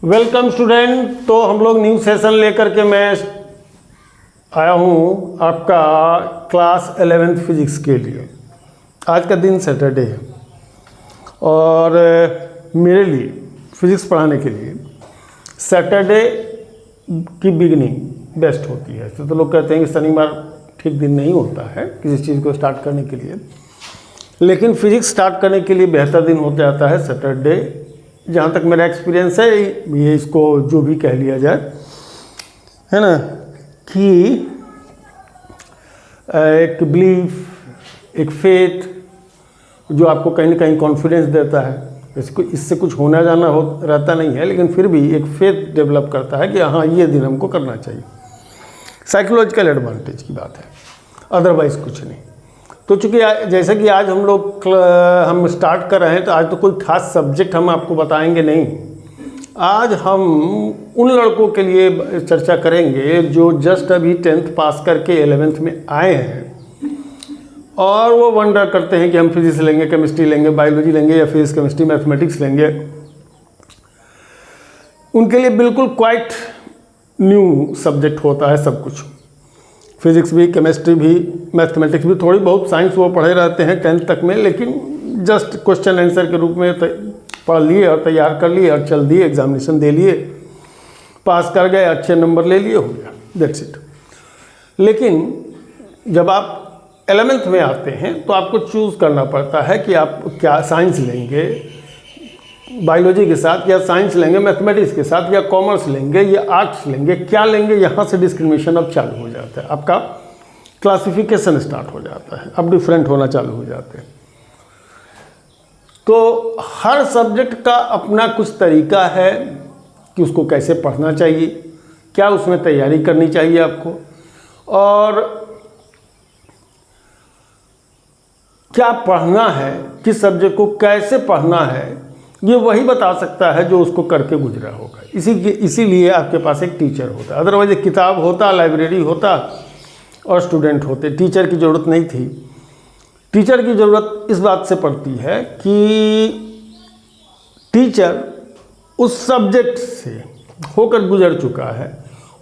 Welcome student. तो हम लोग न्यू सेशन लेकर के मैं आया हूँ आपका क्लास 11th फिजिक्स के लिए। आज का दिन सैटरडे है और मेरे लिए फिजिक्स पढ़ाने के लिए सैटरडे की बिगिनिंग बेस्ट होती है। तो लोग कहते हैं कि शनिवार ठीक दिन नहीं होता है किसी चीज़ को स्टार्ट करने के लिए, लेकिन फिजिक्स स्टार्ट करने के लिए बेहतर दिन हो जाता है सैटरडे। जहाँ तक मेरा एक्सपीरियंस है, ये इसको जो भी कह लिया जाए, है ना, कि एक बिलीफ, एक फेथ जो आपको कहीं ना कहीं कॉन्फिडेंस देता है। इससे कुछ होना जाना रहता नहीं है, लेकिन फिर भी एक फेथ डेवलप करता है कि हाँ ये दिन हमको करना चाहिए। साइकोलॉजिकल एडवांटेज की बात है, अदरवाइज़ कुछ नहीं। तो चूँकि जैसे कि आज हम स्टार्ट कर रहे हैं, तो आज तो कोई खास सब्जेक्ट हम आपको बताएंगे नहीं। आज हम उन लड़कों के लिए चर्चा करेंगे जो जस्ट अभी 10th पास करके 11th में आए हैं और वो वंडर करते हैं कि हम फिजिक्स लेंगे, केमिस्ट्री लेंगे, बायोलॉजी लेंगे या फिजिक्स केमिस्ट्री मैथमेटिक्स लेंगे। उनके लिए बिल्कुल क्वाइट न्यू सब्जेक्ट होता है सब कुछ। फिजिक्स भी, केमिस्ट्री भी, मैथमेटिक्स भी, थोड़ी बहुत साइंस वो पढ़े रहते हैं 10th तक में, लेकिन जस्ट क्वेश्चन आंसर के रूप में पढ़ लिए और तैयार कर लिए और चल दिए, एग्जामिनेशन दे लिए, पास कर गए, अच्छे नंबर ले लिए, हो गया, दैट्स इट। लेकिन जब आप 11th में आते हैं तो आपको चूज़ करना पड़ता है कि आप क्या साइंस लेंगे बायोलॉजी के साथ, या साइंस लेंगे मैथमेटिक्स के साथ, या कॉमर्स लेंगे या आर्ट्स लेंगे, क्या लेंगे। यहाँ से डिस्क्रिमिनेशन अब चालू हो जाता है, आपका क्लासिफिकेशन स्टार्ट हो जाता है, अब डिफरेंट होना चालू हो जाते हैं। तो हर सब्जेक्ट का अपना कुछ तरीका है कि उसको कैसे पढ़ना चाहिए, क्या उसमें तैयारी करनी चाहिए आपको, और क्या पढ़ना है, किस सब्जेक्ट को कैसे पढ़ना है, ये वही बता सकता है जो उसको करके गुजरा होगा। इसीलिए आपके पास एक टीचर होता है। अदरवाइज एक किताब होता, लाइब्रेरी होता और स्टूडेंट होते, टीचर की ज़रूरत नहीं थी। टीचर की ज़रूरत इस बात से पड़ती है कि टीचर उस सब्जेक्ट से होकर गुजर चुका है,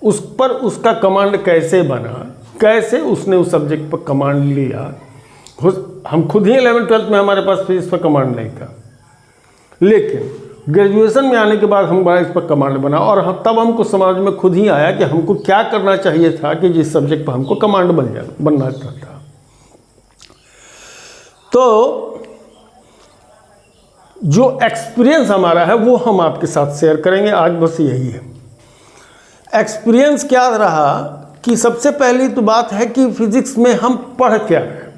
उस पर उसका कमांड कैसे बना, कैसे उसने उस सब्जेक्ट पर कमांड लिया। हम खुद ही 11th-12th में हमारे पास फिजिक्स पर कमांड नहीं था, लेकिन ग्रेजुएशन में आने के बाद हमारा इस पर कमांड बना और तब हमको समझ में खुद ही आया कि हमको क्या करना चाहिए था कि जिस सब्जेक्ट पर हमको कमांड बनना था। तो जो एक्सपीरियंस हमारा है वो हम आपके साथ शेयर करेंगे आज, बस यही है। एक्सपीरियंस क्या रहा कि सबसे पहली तो बात है कि फिजिक्स में हम पढ़ क्या रहे।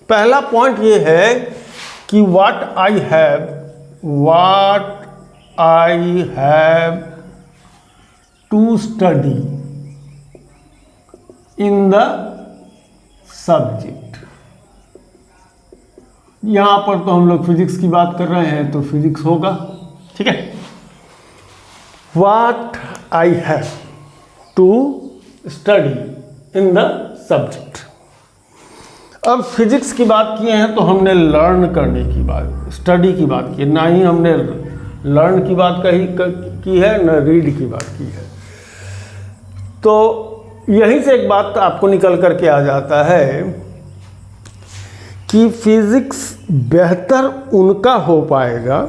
पहला पॉइंट ये है कि what I have to study in the subject. यहां पर तो हम लोग फिजिक्स की बात कर रहे हैं तो फिजिक्स होगा, ठीक है। What I have to study in the subject. अब फिजिक्स की बात किए हैं तो हमने लर्न करने की बात, स्टडी की बात की, ना ही हमने लर्न की बात की है, ना रीड की बात की है। तो यहीं से एक बात आपको निकल करके आ जाता है कि फिजिक्स बेहतर उनका हो पाएगा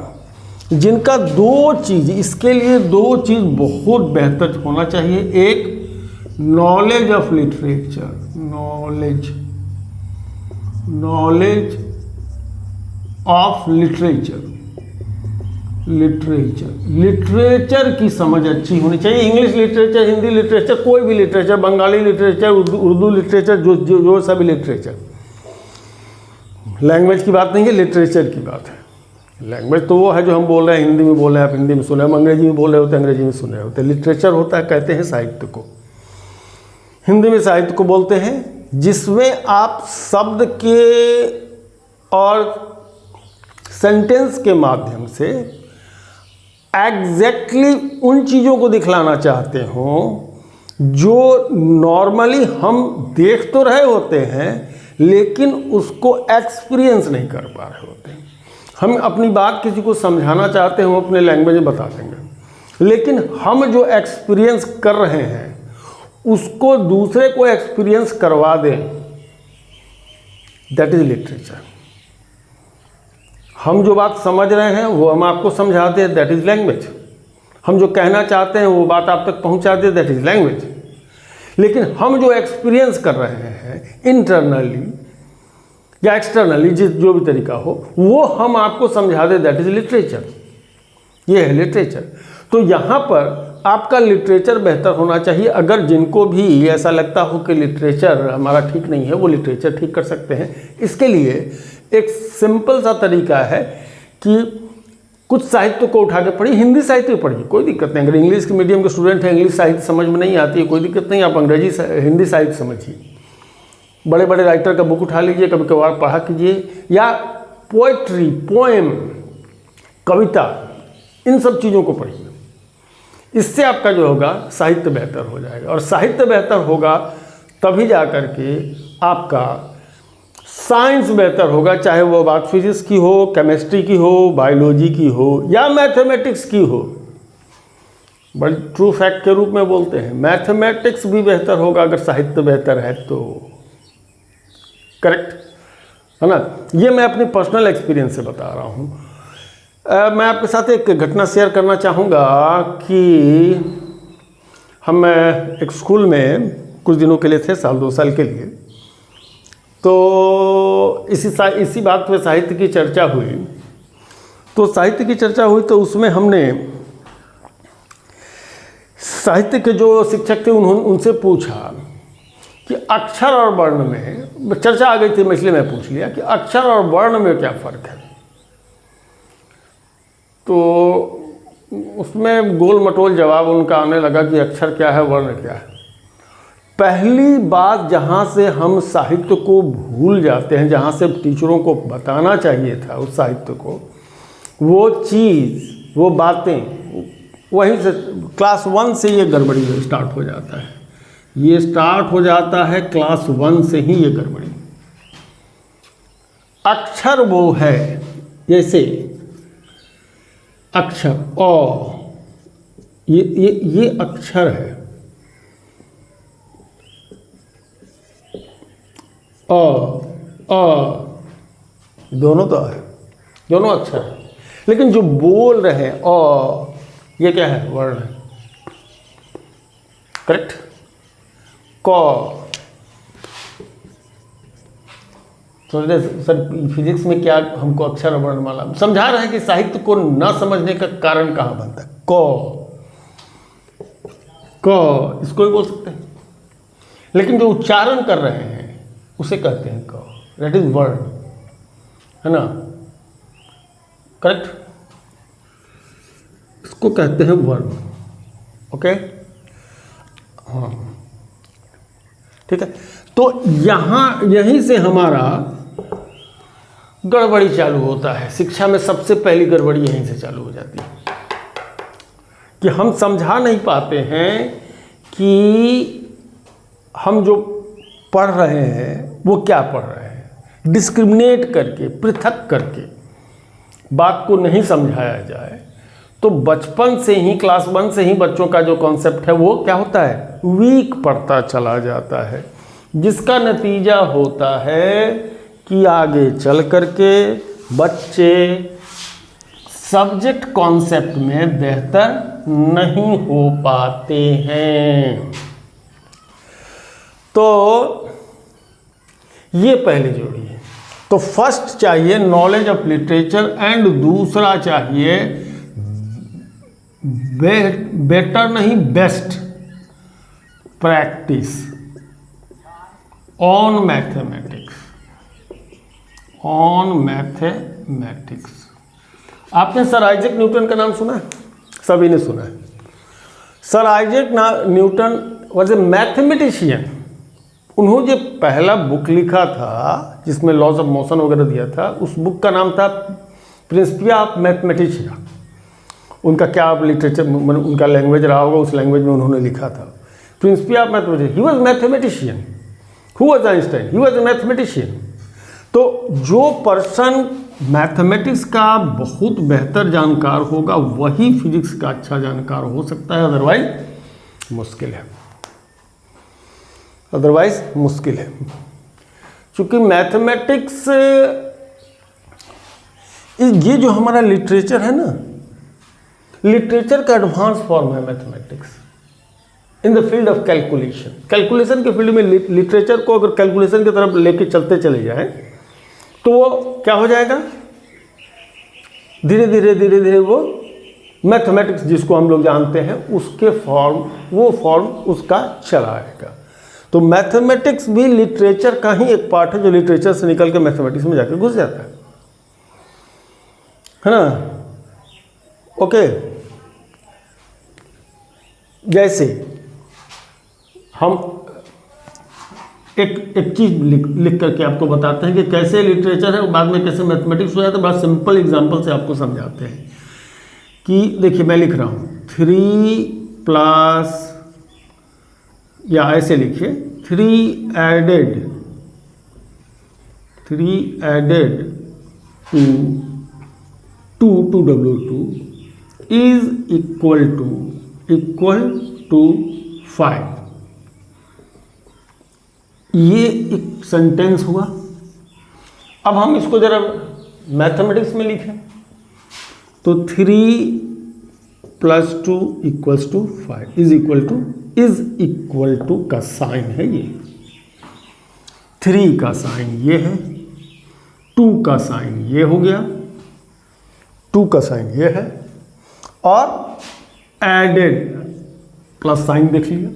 जिनका दो चीज़, इसके लिए दो चीज़ बहुत बेहतर होना चाहिए। एक knowledge of literature, knowledge of literature की समझ अच्छी होनी चाहिए। इंग्लिश लिटरेचर, हिंदी लिटरेचर, कोई भी literature, Bengali literature, Urdu literature, जो सभी लिटरेचर, लैंग्वेज की बात नहीं है, लिटरेचर की बात है। लैंग्वेज तो वो है जो हम बोल रहे हैं, हिंदी में बोल रहे हैं, आप हिंदी में सुन रहे हैं, हम अंग्रेजी में बोल रहे होते हैं, अंग्रेजी में सुन रहे होते हैं। लिटरेचर होता है, कहते हैं साहित्य को, हिंदी में साहित्य को बोलते हैं, जिसमें आप शब्द के और सेंटेंस के माध्यम से एग्जैक्टली उन चीज़ों को दिखलाना चाहते हो जो नॉर्मली हम देख तो रहे होते हैं लेकिन उसको एक्सपीरियंस नहीं कर पा रहे होते हैं। हम अपनी बात किसी को समझाना चाहते हैं, हम अपने लैंग्वेज में बता देंगे, लेकिन हम जो एक्सपीरियंस कर रहे हैं उसको दूसरे को एक्सपीरियंस करवा दें, दैट इज लिटरेचर। हम जो बात समझ रहे हैं वो हम आपको समझाते हैं, दैट इज लैंग्वेज। हम जो कहना चाहते हैं वो बात आप तक पहुंचाते हैं, दैट इज लैंग्वेज। लेकिन हम जो एक्सपीरियंस कर रहे हैं इंटरनली या एक्सटर्नली, जो भी तरीका हो, वो हम आपको समझा दें, दैट इज लिटरेचर। ये है लिटरेचर। तो यहाँ पर आपका लिटरेचर बेहतर होना चाहिए। अगर जिनको भी ऐसा लगता हो कि लिटरेचर हमारा ठीक नहीं है, वो लिटरेचर ठीक कर सकते हैं। इसके लिए एक सिंपल सा तरीका है कि कुछ साहित्य को उठा के पढ़िए। हिंदी साहित्य पढ़िए, कोई दिक्कत नहीं। अगर इंग्लिश के मीडियम के स्टूडेंट हैं, इंग्लिश साहित्य समझ में नहीं आती है, कोई दिक्कत नहीं, आप अंग्रेजी हिंदी साहित्य समझिए। बड़े बड़े राइटर का बुक उठा लीजिए, कभी कभार पढ़ा कीजिए, या पोएट्री, पोएम, कविता, इन सब चीज़ों को पढ़िए। इससे आपका जो होगा साहित्य बेहतर हो जाएगा, और साहित्य बेहतर होगा तभी जा कर के आपका साइंस बेहतर होगा, चाहे वो बात फिजिक्स की हो, केमिस्ट्री की हो, बायोलॉजी की हो या मैथमेटिक्स की हो। बड़ी ट्रू फैक्ट के रूप में बोलते हैं, मैथमेटिक्स भी बेहतर होगा अगर साहित्य बेहतर है तो। करेक्ट है ना? ये मैं अपनी पर्सनल एक्सपीरियंस से बता रहा हूँ। मैं आपके साथ एक घटना शेयर करना चाहूँगा कि हम एक स्कूल में कुछ दिनों के लिए थे, साल 2 साल के लिए। तो इसी बात पे साहित्य की चर्चा हुई। तो साहित्य की चर्चा हुई तो उसमें हमने साहित्य के जो शिक्षक थे उनसे पूछा कि अक्षर और वर्ण में, चर्चा आ गई थी इसलिए मैं पूछ लिया कि अक्षर और वर्ण में क्या फ़र्क है। तो उसमें गोल मटोल जवाब उनका आने लगा कि अक्षर क्या है, वर्ण क्या है। पहली बात जहाँ से हम साहित्य को भूल जाते हैं, जहाँ से टीचरों को बताना चाहिए था उस साहित्य को, वो चीज़, वो बातें, वहीं से क्लास 1 से ये गड़बड़ी स्टार्ट हो जाता है। ये स्टार्ट हो जाता है क्लास 1 से ही ये गड़बड़ी। अक्षर वो है, जैसे अक्षर अ, ये अक्षर है, दोनों तो है, दोनों अक्षर है। लेकिन जो बोल रहे हैं ये क्या है? वर्ण है। करेक्ट? क। तो सर फिजिक्स में क्या हमको अक्षर और वर्णमाला समझा रहे हैं कि साहित्य को न समझने का कारण कहाँ बनता है? क, इसको ही बोल सकते हैं। लेकिन जो उच्चारण कर रहे हैं उसे कहते हैं क, दैट इज वर्ण, है ना? करेक्ट? इसको कहते हैं वर्ण। ओके, हाँ, ठीक है। तो यहीं से हमारा गड़बड़ी चालू होता है। शिक्षा में सबसे पहली गड़बड़ी यहीं से चालू हो जाती है कि हम समझा नहीं पाते हैं कि हम जो पढ़ रहे हैं वो क्या पढ़ रहे हैं। डिस्क्रिमिनेट करके, पृथक करके बात को नहीं समझाया जाए तो बचपन से ही, क्लास 1 से ही बच्चों का जो कॉन्सेप्ट है वो क्या होता है? वीक पड़ता चला जाता है, जिसका नतीजा होता है कि आगे चल करके बच्चे सब्जेक्ट कॉन्सेप्ट में बेहतर नहीं हो पाते हैं। तो ये पहली जोड़ी है। तो फर्स्ट चाहिए नॉलेज ऑफ लिटरेचर एंड दूसरा चाहिए बेटर नहीं, बेस्ट प्रैक्टिस ऑन मैथमेटिक्स। आपने सर आइजैक न्यूटन का नाम सुना है? सभी ने सुना है। Sir Isaac Newton was a mathematician. उन्होंने जो पहला बुक लिखा था जिसमें लॉज ऑफ मोशन वगैरह दिया था, उस बुक का नाम था प्रिंसिपिया ऑफ मैथमेटिशिया। उनका क्या लिटरेचर, उनका लैंग्वेज रहा होगा, उस लैंग्वेज में उन्होंने लिखा था Principia of Mathematica. He was mathematician. Who was Einstein? He was a mathematician. तो जो पर्सन मैथमेटिक्स का बहुत बेहतर जानकार होगा वही फिजिक्स का अच्छा जानकार हो सकता है, अदरवाइज मुश्किल है, अदरवाइज मुश्किल है। क्योंकि मैथमेटिक्स ये जो हमारा लिटरेचर है ना, लिटरेचर का एडवांस फॉर्म है mathematics in the field of calculation. Calculation के फील्ड में लिटरेचर को अगर कैलकुलेशन की तरफ लेके चलते चले जाएं तो वो क्या हो जाएगा, धीरे धीरे वो मैथमेटिक्स जिसको हम लोग जानते हैं उसके फॉर्म, वो फॉर्म उसका चला आएगा। तो मैथमेटिक्स भी लिटरेचर का ही एक पार्ट है जो लिटरेचर से निकल के मैथमेटिक्स में जाकर घुस जाता है ना। ओके, जैसे हम एक चीज लिख करके आपको बताते हैं कि कैसे लिटरेचर है और बाद में कैसे मैथमेटिक्स हो जाता है। बड़ा सिंपल एग्जांपल से आपको समझाते हैं कि देखिए मैं लिख रहा हूँ 3 या ऐसे लिखिए 3 added to 2W2 is equal to 5। ये एक सेंटेंस हुआ। अब हम इसको जरा मैथमेटिक्स में लिखें तो 3 + 2 = 5 इज इक्वल टू का साइन है ये, 3 का साइन ये है, 2 का साइन ये हो गया, 2 का साइन ये है और एडेड प्लस साइन देख लिया।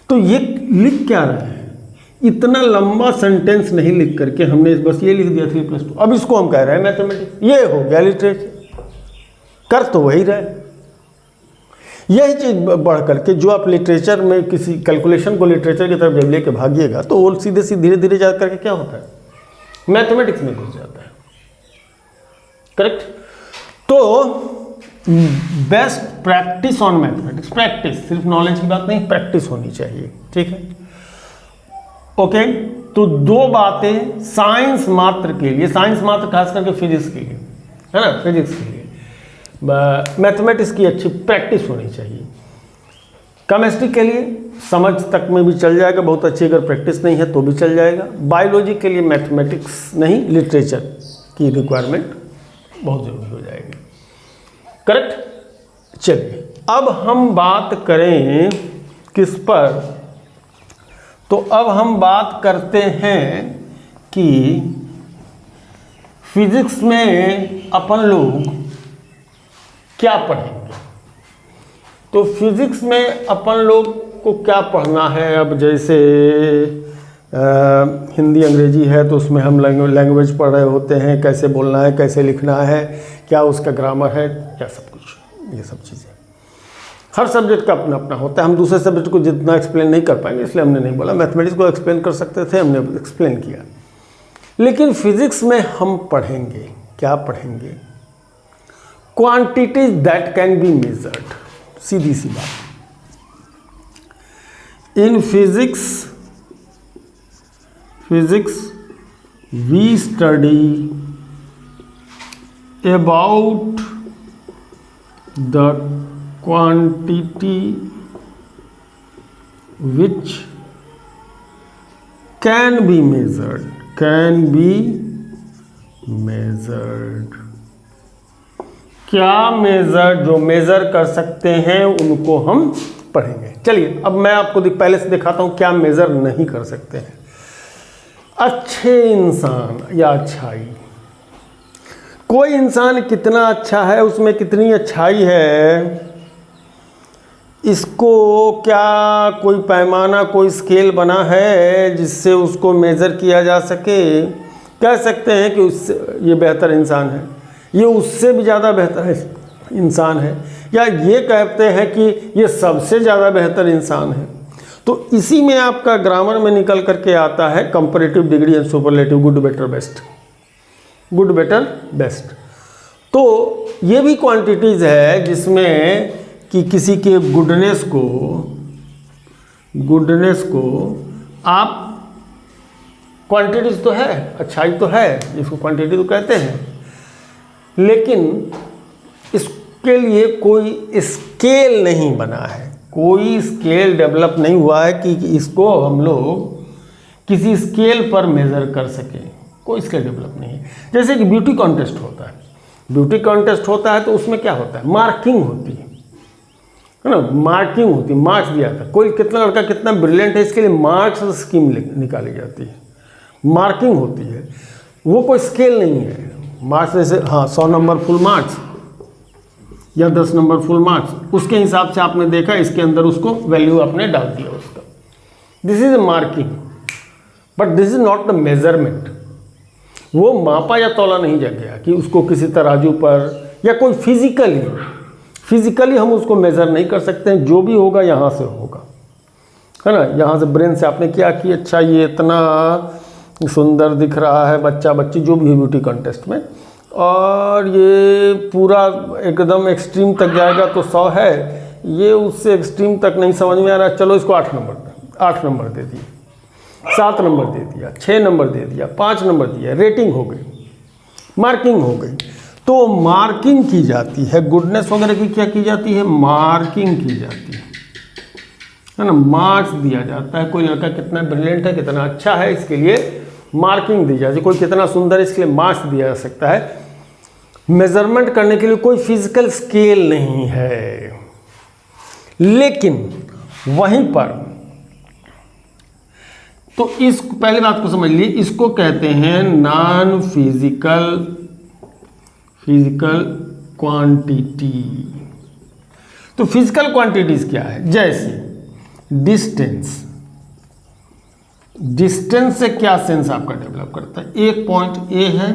तो ये लिख क्या रहे हैं, इतना लंबा सेंटेंस नहीं लिख करके हमने बस ये लिख दिया 3 + 2। अब इसको हम कह रहे हैं मैथमेटिक्स, ये हो गया लिटरेचर, कर तो वही रहे। यही चीज़ बढ़ करके जो आप लिटरेचर में किसी कैलकुलेशन को लिटरेचर की तरफ जब लेके भागिएगा तो वो सीधे धीरे धीरे जा करके क्या होता है, मैथमेटिक्स में घुस जाता है। करेक्ट। तो best practice on mathematics, practice, सिर्फ नॉलेज की बात नहीं, प्रैक्टिस होनी चाहिए। ठीक है, ओके। तो 2 बातें साइंस मात्र के लिए, साइंस मात्र खास करके फिजिक्स के लिए, है ना, फिजिक्स के लिए मैथमेटिक्स की अच्छी प्रैक्टिस होनी चाहिए। केमिस्ट्री के लिए समझ तक में भी चल जाएगा बहुत अच्छी, अगर प्रैक्टिस नहीं है तो भी चल जाएगा। बायोलॉजी के लिए मैथमेटिक्स नहीं, लिटरेचर की रिक्वायरमेंट बहुत ज़रूरी हो जाएगी। करेक्ट। चलिए अब हम बात करें किस पर, तो अब हम बात करते हैं कि फिजिक्स में अपन लोग क्या पढ़ेंगे। तो फिजिक्स में अपन लोग को क्या पढ़ना है, अब जैसे हिंदी अंग्रेजी है तो उसमें हम लैंग्वेज पढ़ रहे होते हैं, कैसे बोलना है, कैसे लिखना है, क्या उसका ग्रामर है, क्या सब कुछ, ये सब चीज़ें। हर सब्जेक्ट का अपना अपना होता है। हम दूसरे सब्जेक्ट को जितना एक्सप्लेन नहीं कर पाएंगे इसलिए हमने नहीं बोला। मैथमेटिक्स को एक्सप्लेन कर सकते थे, हमने एक्सप्लेन किया। लेकिन फिजिक्स में हम पढ़ेंगे, क्या पढ़ेंगे, quantities that can be measured. सीधी सी बात, in physics we study about the quantity which can be measured, क्या मेजर, जो मेजर कर सकते हैं उनको हम पढ़ेंगे। चलिए अब मैं आपको पहले से दिखाता हूं क्या मेजर नहीं कर सकते हैं। अच्छे इंसान या अच्छाई, कोई इंसान कितना अच्छा है, उसमें कितनी अच्छाई है, इसको क्या कोई पैमाना, कोई स्केल बना है जिससे उसको मेज़र किया जा सके। कह सकते हैं कि उससे ये बेहतर इंसान है, ये उससे भी ज़्यादा बेहतर इंसान है, या ये कहते हैं कि ये सबसे ज़्यादा बेहतर इंसान है। तो इसी में आपका ग्रामर में निकल करके आता है comparative degree and superlative, good better best, good better best. तो ये भी क्वांटिटीज़ है जिसमें कि किसी के गुडनेस को आप क्वांटिटीज तो है, अच्छाई तो है, इसको क्वांटिटी तो कहते हैं, लेकिन इसके लिए कोई स्केल नहीं बना है, कोई स्केल डेवलप नहीं हुआ है कि इसको हम लोग किसी स्केल पर मेज़र कर सकें, कोई स्केल डेवलप नहीं है। जैसे कि ब्यूटी कॉन्टेस्ट होता है, ब्यूटी कॉन्टेस्ट होता है तो उसमें क्या होता है, मार्किंग होती है ना, मार्किंग होती है, मार्क्स दिया जाता है, कोई कितना लड़का कितना ब्रिलियंट है इसके लिए मार्क्स स्कीम निकाली जाती है, मार्किंग होती है, वो कोई स्केल नहीं है। मार्क्स जैसे हाँ 100 नंबर फुल मार्क्स या 10 नंबर फुल मार्क्स, उसके हिसाब से आपने देखा, इसके अंदर उसको वैल्यू आपने डाल दिया उसका, this is a marking, but this is not the measurement. वो मापा या तौला नहीं जा गया कि उसको किसी तराजू पर या कोई फिजिकली हम उसको मेज़र नहीं कर सकते हैं, जो भी होगा यहाँ से होगा, है ना, यहाँ से ब्रेन से आपने क्या कि अच्छा ये इतना सुंदर दिख रहा है बच्चा बच्ची जो भी है ब्यूटी कॉन्टेस्ट में, और ये पूरा एकदम एक्सट्रीम तक जाएगा तो 100 है, ये उससे एक्सट्रीम तक नहीं समझ में आ रहा, चलो इसको 8 नंबर दे दिए, 7 नंबर दे दिया, 6 नंबर दे दिया, 5 नंबर दिया, रेटिंग हो गई, मार्किंग हो गई। तो मार्किंग की जाती है, गुडनेस वगैरह की क्या की जाती है, मार्किंग की जाती है ना, मार्क्स दिया जाता है, कोई लड़का कितना ब्रिलियंट है, कितना अच्छा है, इसके लिए मार्किंग दी जाती है, कोई कितना सुंदर है इसके लिए मार्क्स दिया जा सकता है। मेजरमेंट करने के लिए कोई फिजिकल स्केल नहीं है, लेकिन वहीं पर तो इस पहले बात को समझ लीजिए, इसको कहते हैं नॉन फिजिकल क्वांटिटी। तो फिजिकल क्वांटिटीज क्या है, जैसे डिस्टेंस से क्या सेंस आपका डेवलप करता है, एक पॉइंट ए है,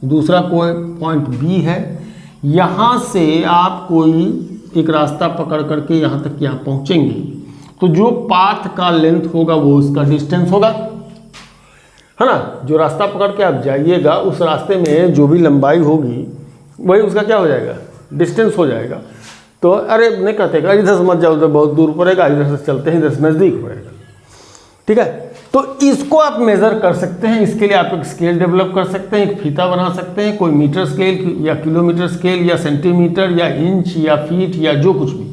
दूसरा कोई पॉइंट बी है, यहाँ से आप कोई एक रास्ता पकड़ करके यहाँ तक यहाँ पहुँचेंगे, तो जो पाथ का लेंथ होगा वो उसका डिस्टेंस होगा, है ना, जो रास्ता पकड़ के आप जाइएगा उस रास्ते में जो भी लंबाई होगी वही उसका क्या हो जाएगा, डिस्टेंस हो जाएगा। तो अरे नहीं कहते इधर से मत जाओ, उधर बहुत दूर पड़ेगा, इधर से चलते हैं इधर से नज़दीक पड़ेगा, ठीक है। तो इसको आप मेज़र कर सकते हैं, इसके लिए आप एक स्केल डेवलप कर सकते हैं, एक फीता बना सकते हैं, कोई मीटर स्केल या किलोमीटर स्केल या सेंटीमीटर या इंच या फीट या जो कुछ भी,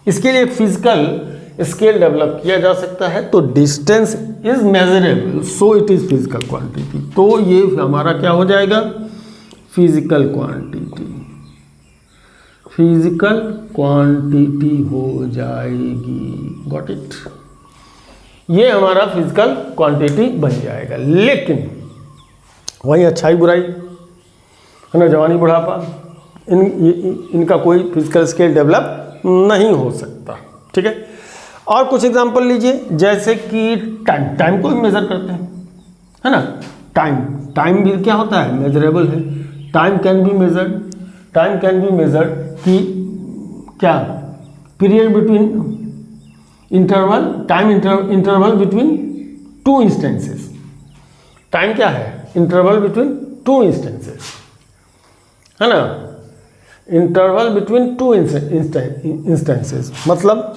इसके लिए एक फिजिकल स्केल डेवलप किया जा सकता है। तो distance is measurable so it is physical quantity, तो ये हमारा क्या हो जाएगा, फिजिकल क्वांटिटी हो जाएगी, गॉट इट, ये हमारा फिजिकल क्वांटिटी बन जाएगा। लेकिन वही अच्छाई बुराई है ना, जवानी बुढ़ापा, इनका कोई फिजिकल स्केल डेवलप नहीं हो सकता, ठीक है। और कुछ एग्जांपल लीजिए, जैसे कि टाइम को भी मेज़र करते हैं, है ना, टाइम भी क्या होता है, मेजरेबल है, टाइम कैन बी मेजर्ड कि क्या, period between interval between 2 instances, time क्या है, इंटरवल बिटवीन 2 इंस्टेंसेस, है ना, इंटरवल बिटवीन 2 इंस्टेंसेस, मतलब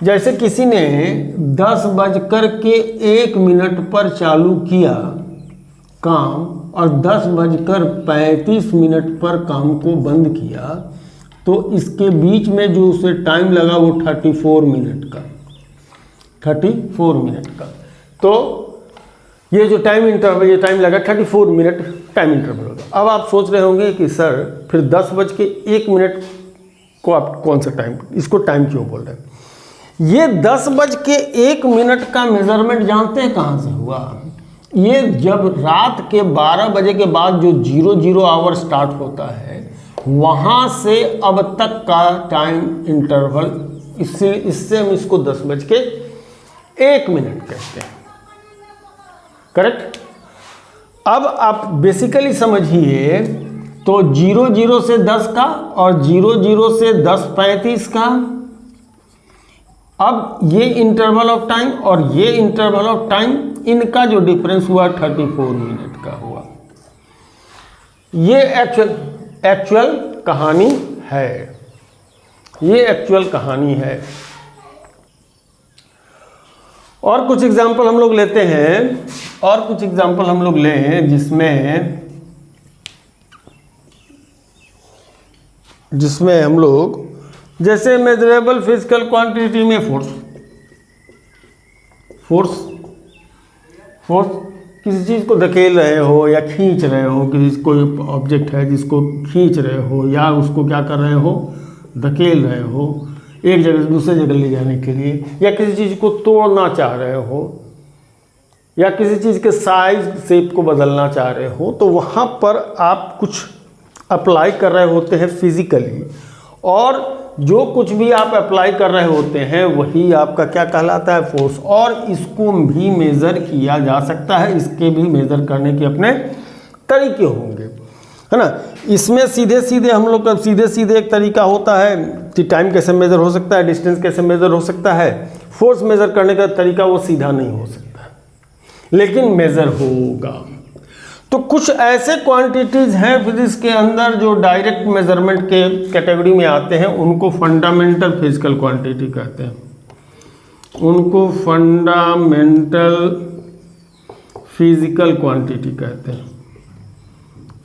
जैसे किसी ने 10:01 पर चालू किया काम और 10:35 पर काम को बंद किया, तो इसके बीच में जो उसे टाइम लगा वो 34 मिनट का। तो ये जो टाइम इंटरवल, ये टाइम लगा 34 मिनट टाइम इंटरवल होगा। अब आप सोच रहे होंगे कि सर फिर 10:01 को आप कौन सा टाइम, इसको टाइम क्यों बोल रहे हैं। ये 10:01 का मेजरमेंट जानते हैं कहाँ से हुआ, ये जब रात के 12 बजे के बाद जो 00 आवर स्टार्ट होता है, वहाँ से अब तक का टाइम इंटरवल, इससे हम इसको 10:01 कहते हैं, करेक्ट। अब आप बेसिकली समझिए, तो 00 से 10 का और 00 से 10:35 का, अब ये इंटरवल ऑफ टाइम और ये इंटरवल ऑफ टाइम, इनका जो डिफरेंस हुआ 34 मिनट का हुआ। ये एक्चुअल कहानी है, ये एक्चुअल कहानी है। और कुछ एग्जाम्पल हम लोग लेते हैं, और कुछ एग्जाम्पल हम लोग लें जिसमें हम लोग, जैसे मेजरेबल फिजिकल क्वांटिटी में फोर्स किसी चीज़ को धकेल रहे हो या खींच रहे हो, किसी कोई ऑब्जेक्ट है जिसको खींच रहे हो या उसको क्या कर रहे हो, धकेल रहे हो एक जगह से दूसरे जगह ले जाने के लिए, या किसी चीज़ को तोड़ना चाह रहे हो, या किसी चीज़ के साइज शेप को बदलना चाह रहे हो, तो वहाँ पर आप कुछ अप्लाई कर रहे होते हैं फिजिकली, और जो कुछ भी आप अप्लाई कर रहे होते हैं वही आपका क्या कहलाता है, फोर्स। और इसको भी मेज़र किया जा सकता है, इसके भी मेज़र करने के अपने तरीके होंगे, है ना। इसमें सीधे सीधे हम लोग का सीधे एक तरीका होता है कि टाइम कैसे मेज़र हो सकता है, डिस्टेंस कैसे मेज़र हो सकता है। फोर्स मेज़र करने का तरीका वो सीधा नहीं हो सकता, लेकिन मेज़र होगा। तो कुछ ऐसे क्वांटिटीज़ हैं फिजिक्स के अंदर जो डायरेक्ट मेजरमेंट के कैटेगरी में आते हैं, उनको फंडामेंटल फिजिकल क्वांटिटी कहते हैं, उनको फंडामेंटल फिजिकल क्वांटिटी कहते हैं।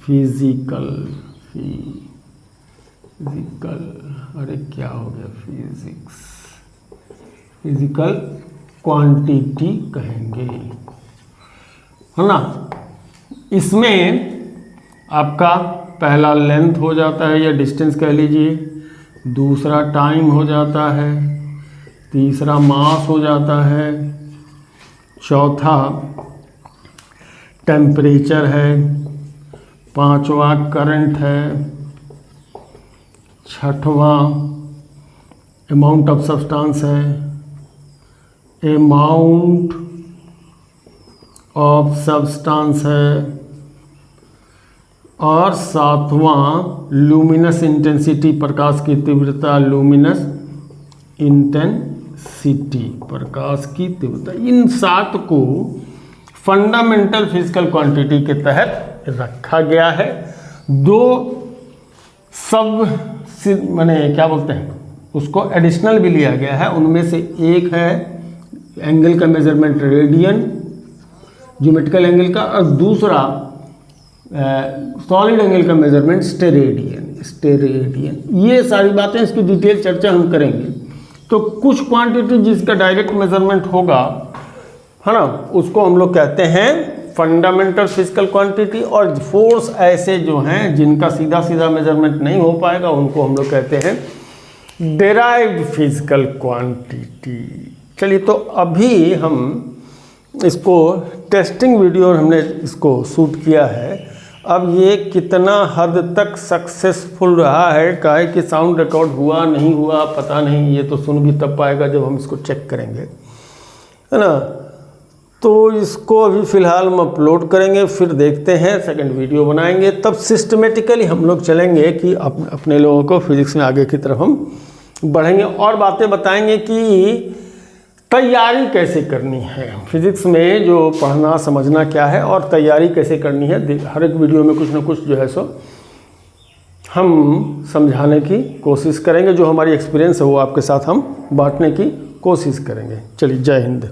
फिजिकल अरे क्या हो गया, फिजिकल क्वांटिटी कहेंगे, है ना। इसमें आपका पहला लेंथ हो जाता है या डिस्टेंस कह लीजिए, दूसरा टाइम हो जाता है, तीसरा मास हो जाता है, चौथा टेम्परेचर है, पांचवा करंट है, छठवां अमाउंट ऑफ सब्सटेंस है, अमाउंट ऑफ सब्सटेंस है, और सातवां लुमिनस इंटेंसिटी, प्रकाश की तीव्रता, लुमिनस इंटेंसिटी, प्रकाश की तीव्रता। इन 7 को फंडामेंटल फिजिकल क्वांटिटी के तहत रखा गया है। 2 सब माने क्या बोलते हैं उसको, एडिशनल भी लिया गया है। उनमें से एक है एंगल का मेजरमेंट रेडियन, ज्योमेट्रिकल एंगल का, और दूसरा सॉलिड एंगल का मेजरमेंट स्टेरेडियन। ये सारी बातें, इसकी डिटेल चर्चा हम करेंगे। तो कुछ क्वांटिटी जिसका डायरेक्ट मेजरमेंट होगा, है ना, उसको हम लोग कहते हैं फंडामेंटल फिजिकल क्वांटिटी, और फोर्स ऐसे जो हैं जिनका सीधा सीधा मेजरमेंट नहीं हो पाएगा, उनको हम लोग कहते हैं डेराइव्ड फिजिकल क्वांटिटी। चलिए, तो अभी हम इसको टेस्टिंग वीडियो हमने इसको शूट किया है। अब ये कितना हद तक सक्सेसफुल रहा है, काहे कि साउंड रिकॉर्ड हुआ नहीं हुआ पता नहीं, ये तो सुन भी तब पाएगा जब हम इसको चेक करेंगे, है ना। तो इसको अभी फ़िलहाल हम अपलोड करेंगे, फिर देखते हैं, सेकंड वीडियो बनाएंगे, तब सिस्टमेटिकली हम लोग चलेंगे कि अपने लोगों को फिज़िक्स में आगे की तरफ हम बढ़ेंगे, और बातें बताएंगे कि तैयारी कैसे करनी है फिज़िक्स में, जो पढ़ना समझना क्या है और तैयारी कैसे करनी है। हर एक वीडियो में कुछ ना कुछ जो है सो हम समझाने की कोशिश करेंगे, जो हमारी एक्सपीरियंस है वो आपके साथ हम बांटने की कोशिश करेंगे। चलिए, जय हिंद।